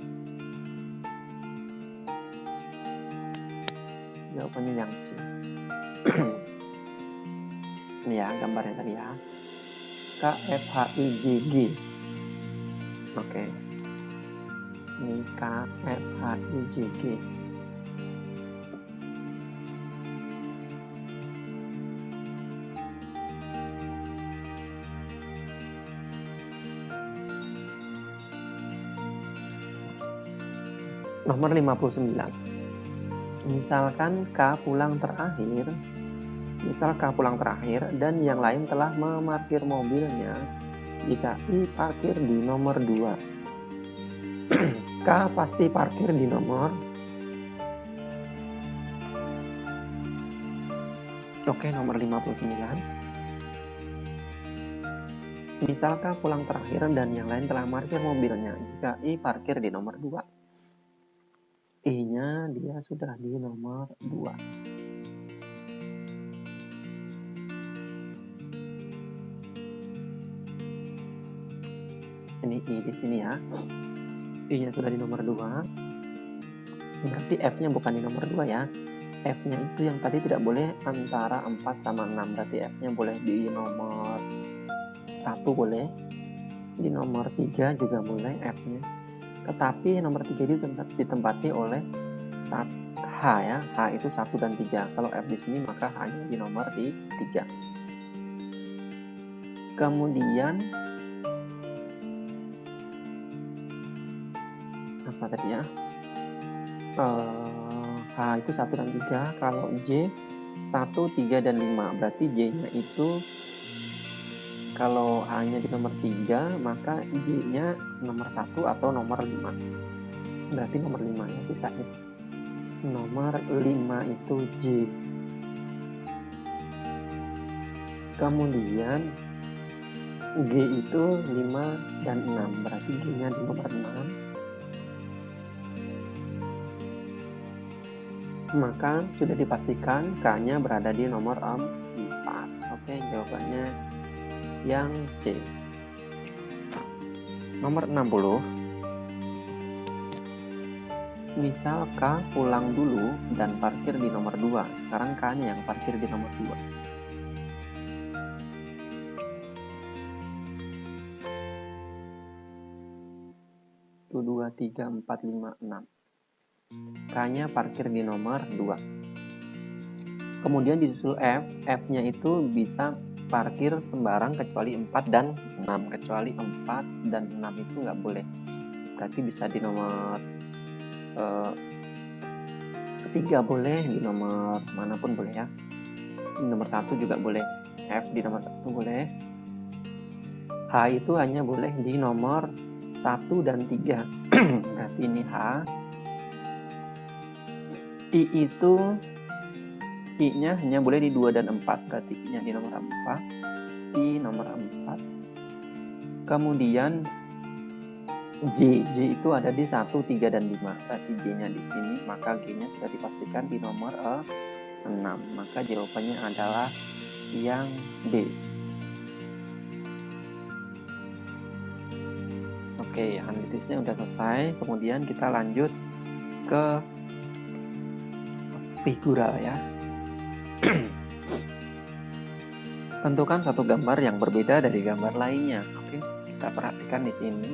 Jawabannya yang C. Ini ya gambarnya tadi ya. K, F, H, I, J, G. Oke. Ini K, F, H, I, J, G. Nomor 59. Misalkan K pulang terakhir dan yang lain telah memarkir mobilnya jika I parkir di nomor 2. K pasti parkir di nomor. Oke, nomor 59. Misal K pulang terakhir dan yang lain telah parkir mobilnya jika I parkir di nomor 2. I-nya dia sudah di nomor 2. Ini I di sini ya. I-nya sudah di nomor 2. Berarti F-nya bukan di nomor 2 ya. F-nya itu yang tadi tidak boleh antara 4 sama 6. Berarti F-nya boleh di nomor 1 boleh. Di nomor 3 juga boleh F-nya. Tetapi nomor 3 itu ditempati oleh H ya. H itu 1 dan 3. Kalau F di sini maka hanya di nomor 3. Kemudian apa tadi ya? H itu 1 dan 3. Kalau J 1, 3, dan 5. Berarti J-nya itu kalau H-nya di nomor 3, maka J-nya nomor 1 atau nomor 5. Berarti nomor 5 ya sisanya. Nomor 5 itu J. Kemudian G itu 5 dan 6. Berarti G-nya di nomor 6. Maka sudah dipastikan K-nya berada di nomor 4. Oke, jawabannya yang C. Nomor 60. Misal K pulang dulu dan parkir di nomor 2. Sekarang K-nya yang parkir di nomor 2. 1, 2, 3, 4, 5, 6. K-nya parkir di nomor 2. Kemudian disusul F. F-nya itu bisa parkir sembarang kecuali 4 dan 6. Kecuali 4 dan 6 itu nggak boleh. Berarti bisa di nomor 3 boleh, di nomor manapun boleh ya. Di nomor 1 juga boleh, F di nomor 1 boleh. H itu hanya boleh di nomor 1 dan 3. Berarti ini H. I itu I-nya hanya boleh di 2 dan 4. Berarti I-nya di nomor 4. I nomor 4. Kemudian J itu ada di 1, 3, dan 5. Berarti J-nya di sini, maka G-nya sudah dipastikan di nomor 6. Maka jawabannya adalah yang D. Oke, analitisnya udah selesai. Kemudian kita lanjut ke figural ya. Tentukan satu gambar yang berbeda dari gambar lainnya. Oke, kita perhatikan di sini.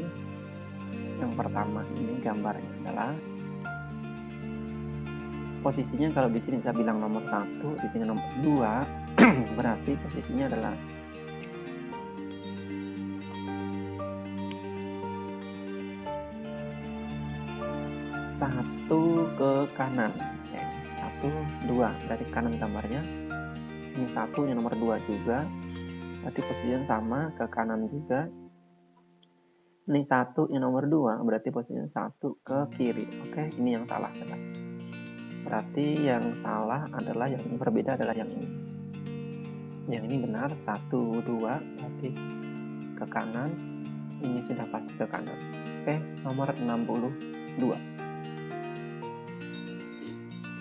Yang pertama ini gambarnya adalah posisinya, kalau di sini saya bilang nomor 1, di sini nomor 2, berarti posisinya adalah satu ke kanan ya. 1, 2 berarti kanan gambarnya. Ini 1, yang nomor 2 juga, berarti posisinya sama, ke kanan juga. Ini 1, yang nomor 2 berarti posisinya 1 ke kiri. Oke, ini yang salah. Berarti yang salah adalah yang ini, berbeda adalah yang ini. Yang ini benar, 1, 2 berarti ke kanan. Ini sudah pasti ke kanan. Oke, nomor 62.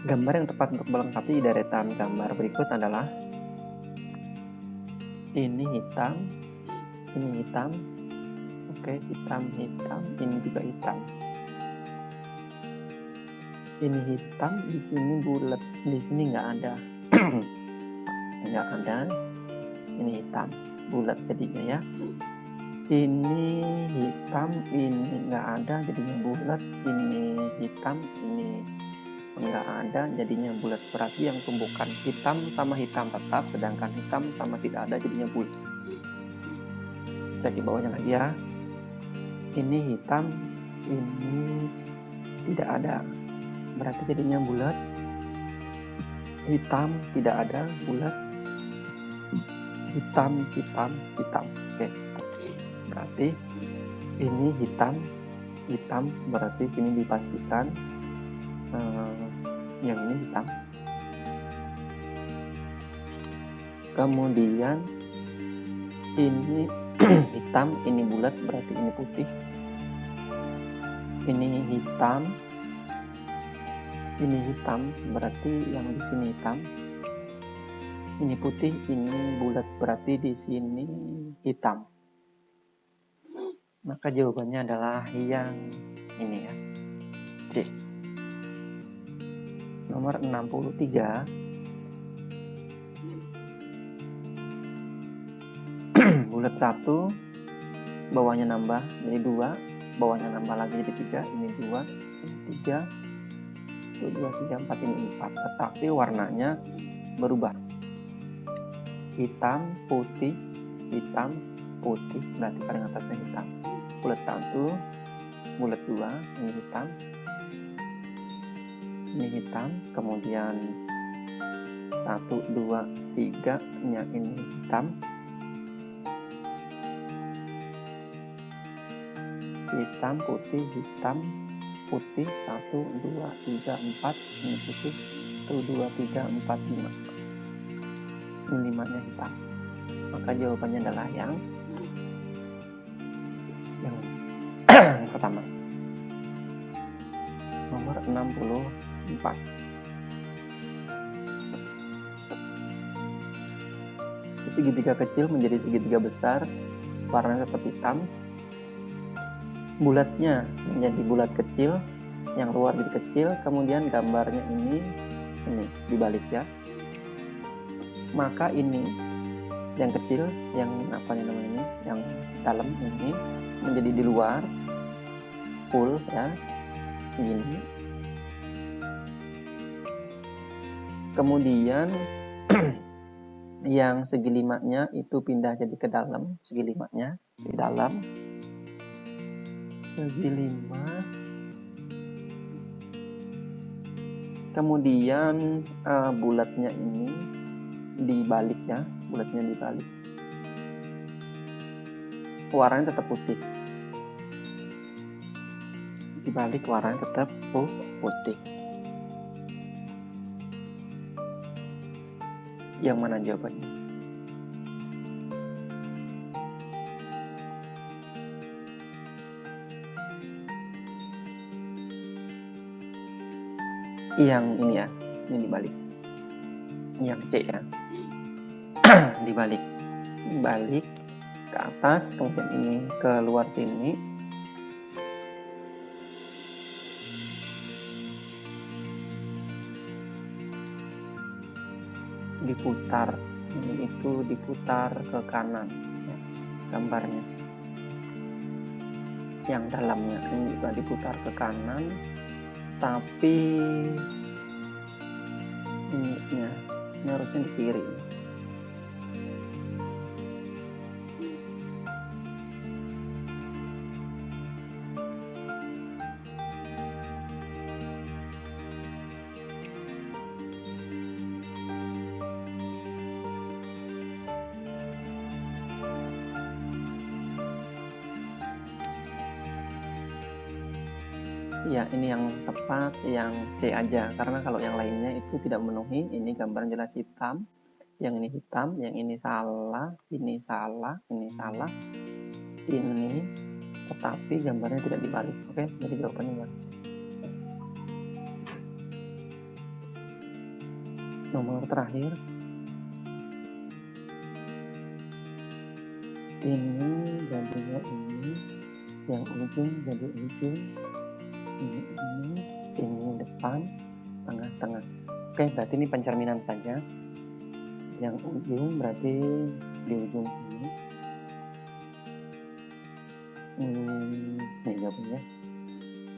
Gambar yang tepat untuk melengkapi deretan gambar berikut adalah ini hitam, ini hitam. Oke, hitam, ini juga hitam. Ini hitam, di sini bulat, di sini nggak ada. Nggak ada. Ini hitam, bulat jadinya ya. Ini hitam, ini nggak ada, jadinya bulat. Ini hitam, ini nggak ada, jadinya bulat. Berarti yang tumbukan hitam sama hitam tetap, sedangkan hitam sama tidak ada, jadinya bulat. Cek di bawahnya lagi ya. Ini hitam, ini tidak ada, berarti jadinya bulat. Hitam tidak ada, bulat. Hitam. Oke, berarti ini hitam, berarti sini dipastikan yang ini hitam. Kemudian ini hitam, ini bulat, berarti ini putih. Ini hitam, berarti yang di sini hitam. Ini putih, ini bulat, berarti di sini hitam. Maka jawabannya adalah yang ini ya, C. Nomor 63. Bulat 1, bawahnya nambah jadi 2, bawahnya nambah lagi jadi 3, ini 2, ini 3, itu 2, 3, 4, ini 4. Tetapi warnanya berubah. Hitam, putih, berarti paling atasnya hitam. Bulat 1, bulat 2, ini hitam, kemudian 1, 2, 3 nya ini hitam, putih, 1, 2, 3, 4, ini putih, 1, 2, 3, 4, 5. Ini 5-nya hitam. Maka jawabannya adalah yang pertama. Nomor 64. Segitiga kecil menjadi segitiga besar, warnanya tetap hitam. Bulatnya menjadi bulat kecil, yang luar jadi kecil, kemudian gambarnya ini dibalik ya. Maka ini yang kecil, yang yang dalam ini menjadi di luar full ya, gini. Kemudian yang segi 5-nya itu pindah jadi ke dalam, segi 5-nya di dalam. Segi 5 Kemudian bulatnya ini dibalik ya, bulatnya dibalik. Warnanya tetap putih. Dibalik warnanya tetap putih. Yang mana jawabannya? Yang ini ya, ini dibalik. Yang C ya. Dibalik ke atas, kemudian ini keluar sini. Diputar, ini itu diputar ke kanan ya, gambarnya. Yang dalamnya ini juga diputar ke kanan, tapi ini harusnya di kiri. Ya, ini yang tepat, yang C aja, karena kalau yang lainnya itu tidak memenuhi. Ini gambar jelas hitam, yang ini hitam, yang ini salah, ini salah, ini salah, ini tetapi gambarnya tidak dibalik. Oke, jadi jawabannya yang C. Nomor terakhir, ini jadinya ini, yang ujung jadi ujung, ini depan, tengah-tengah. Oke, berarti ini pencerminan saja. Yang ujung berarti di ujung sini. Ini jawabannya.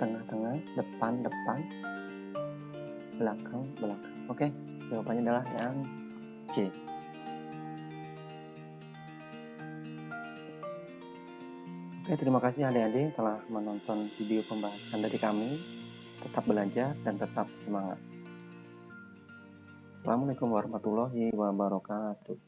Tengah-tengah, depan, belakang. Oke, jawabannya adalah yang C. Oke, terima kasih adik-adik telah menonton video pembahasan dari kami. Tetap belajar dan tetap semangat. Assalamualaikum warahmatullahi wabarakatuh.